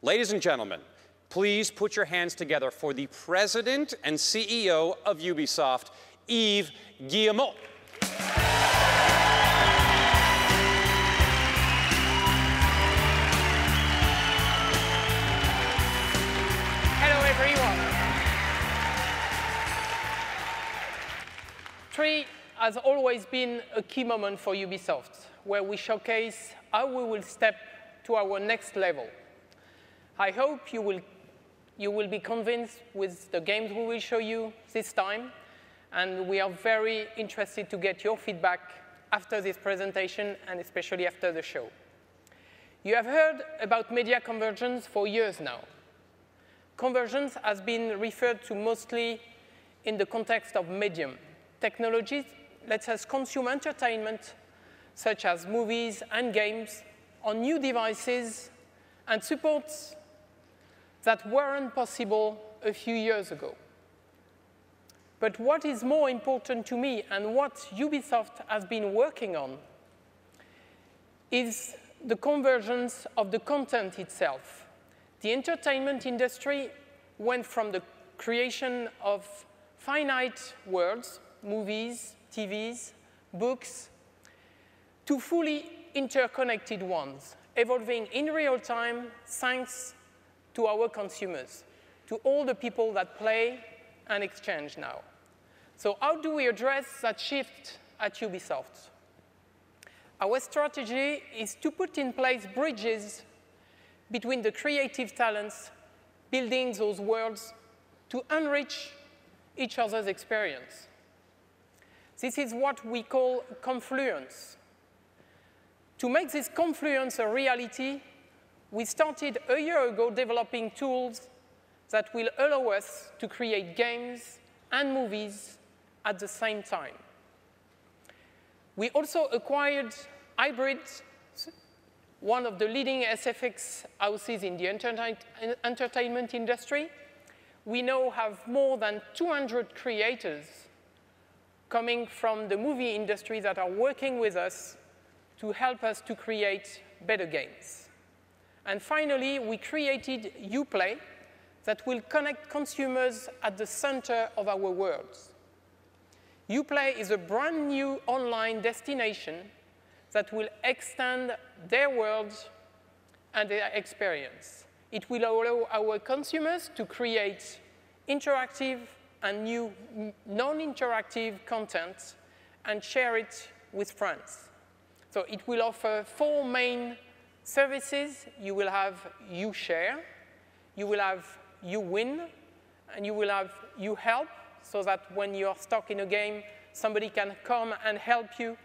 Ladies and gentlemen, please put your hands together for the President and CEO of Ubisoft, Yves Guillemot. Hello, everyone. E3 has always been a key moment for Ubisoft, where we showcase how we will step to our next level. I hope you will be convinced with the games we will show you this time, and we are very interested to get your feedback after this presentation and especially after the show. You have heard about media convergence for years now. Convergence has been referred to mostly in the context of medium. Technology lets us consume entertainment, such as movies and games, on new devices and supports that weren't possible a few years ago. But what is more important to me and what Ubisoft has been working on is the convergence of the content itself. The entertainment industry went from the creation of finite worlds, movies, TVs, books, to fully interconnected ones, evolving in real time thanks to our consumers, to all the people that play and exchange now. So how do we address that shift at Ubisoft? Our strategy is to put in place bridges between the creative talents, building those worlds to enrich each other's experience. This is what we call confluence. To make this confluence a reality, we started a year ago developing tools that will allow us to create games and movies at the same time. We also acquired Hybrid, one of the leading SFX houses in the entertainment industry. We now have more than 200 creators coming from the movie industry that are working with us to help us to create better games. And finally, we created Uplay that will connect consumers at the center of our worlds. Uplay is a brand new online destination that will extend their worlds and their experience. It will allow our consumers to create interactive and new non-interactive content and share it with friends. So it will offer 4 main services. You will have UShare, you will have UWin, and you will have UHelp, so that when you're stuck in a game, somebody can come and help you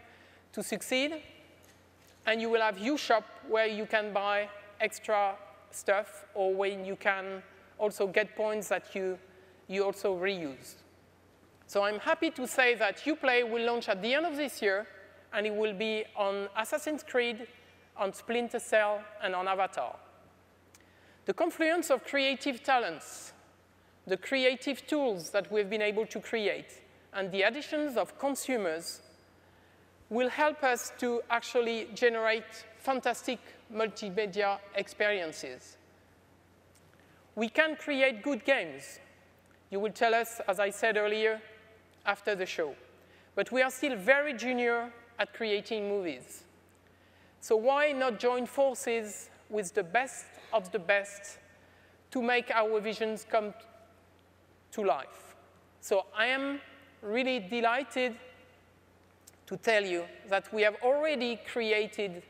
to succeed. And you will have UShop, where you can buy extra stuff, or when you can also get points that you also reuse. So I'm happy to say that Uplay will launch at the end of this year, and it will be on Assassin's Creed, on Splinter Cell, and on Avatar. The confluence of creative talents, the creative tools that we've been able to create, and the additions of consumers will help us to actually generate fantastic multimedia experiences. We can create good games. You will tell us, as I said earlier, after the show. But we are still very junior at creating movies. So why not join forces with the best of the best to make our visions come to life? So I am really delighted to tell you that we have already created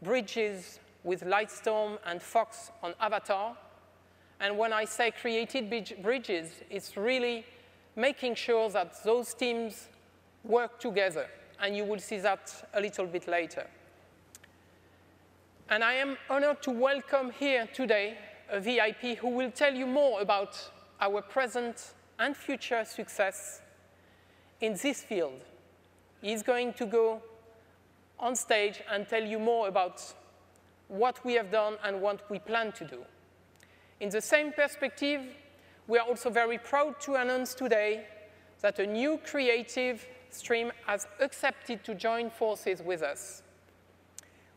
bridges with Lightstorm and Fox on Avatar. And when I say created bridges, it's really making sure that those teams work together. And you will see that a little bit later. And I am honored to welcome here today a VIP who will tell you more about our present and future success in this field. He's going to go on stage and tell you more about what we have done and what we plan to do. In the same perspective, we are also very proud to announce today that a new creative stream has accepted to join forces with us.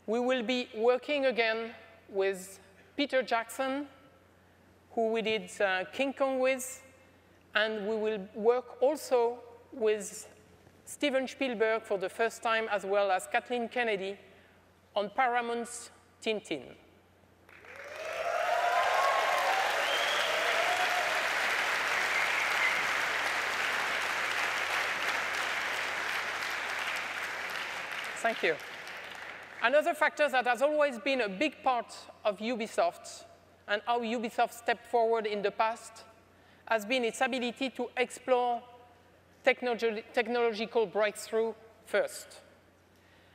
We will be working again with Peter Jackson, who we did King Kong with, and we will work also with Steven Spielberg for the first time, as well as Kathleen Kennedy, on Paramount's Tintin. Thank you. Another factor that has always been a big part of Ubisoft and how Ubisoft stepped forward in the past has been its ability to explore technological breakthrough first.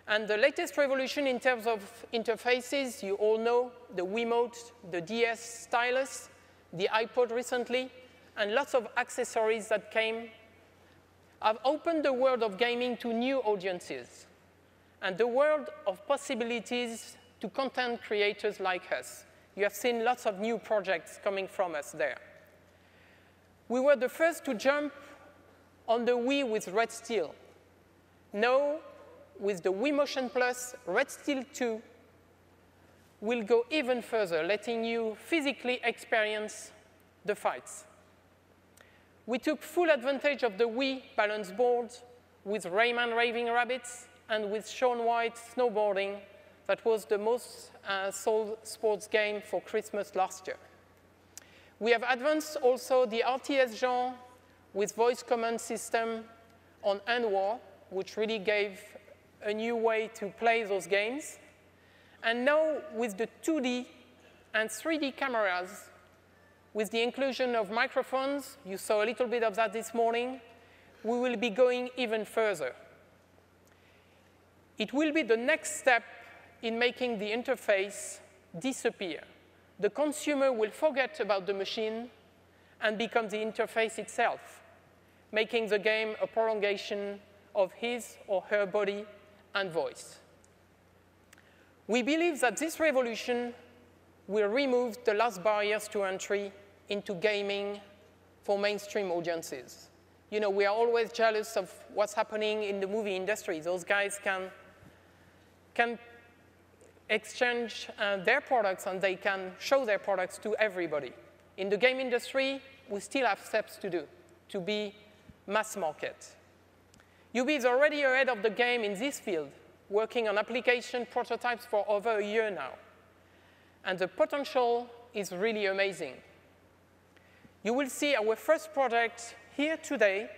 And the latest revolution in terms of interfaces, you all know, the Wiimote, the DS stylus, the iPod recently, and lots of accessories that came, have opened the world of gaming to new audiences and the world of possibilities to content creators like us. You have seen lots of new projects coming from us there. We were the first to jump on the Wii with Red Steel. Now, with the Wii Motion Plus, Red Steel 2 will go even further, letting you physically experience the fights. We took full advantage of the Wii balance board with Rayman Raving Rabbids and with Shaun White snowboarding. That was the most sold sports game for Christmas last year. We have advanced also the RTS genre with voice command system on Unwar, which really gave a new way to play those games. And now with the 2D and 3D cameras, with the inclusion of microphones, you saw a little bit of that this morning, we will be going even further. It will be the next step in making the interface disappear. The consumer will forget about the machine and become the interface itself, making the game a prolongation of his or her body and voice. We believe that this revolution will remove the last barriers to entry into gaming for mainstream audiences. You know, we are always jealous of what's happening in the movie industry. Those guys can exchange their products and they can show their products to everybody. In the game industry, we still have steps to do to be mass market. Ubi is already ahead of the game in this field, working on application prototypes for over a year now. And the potential is really amazing. You will see our first project here today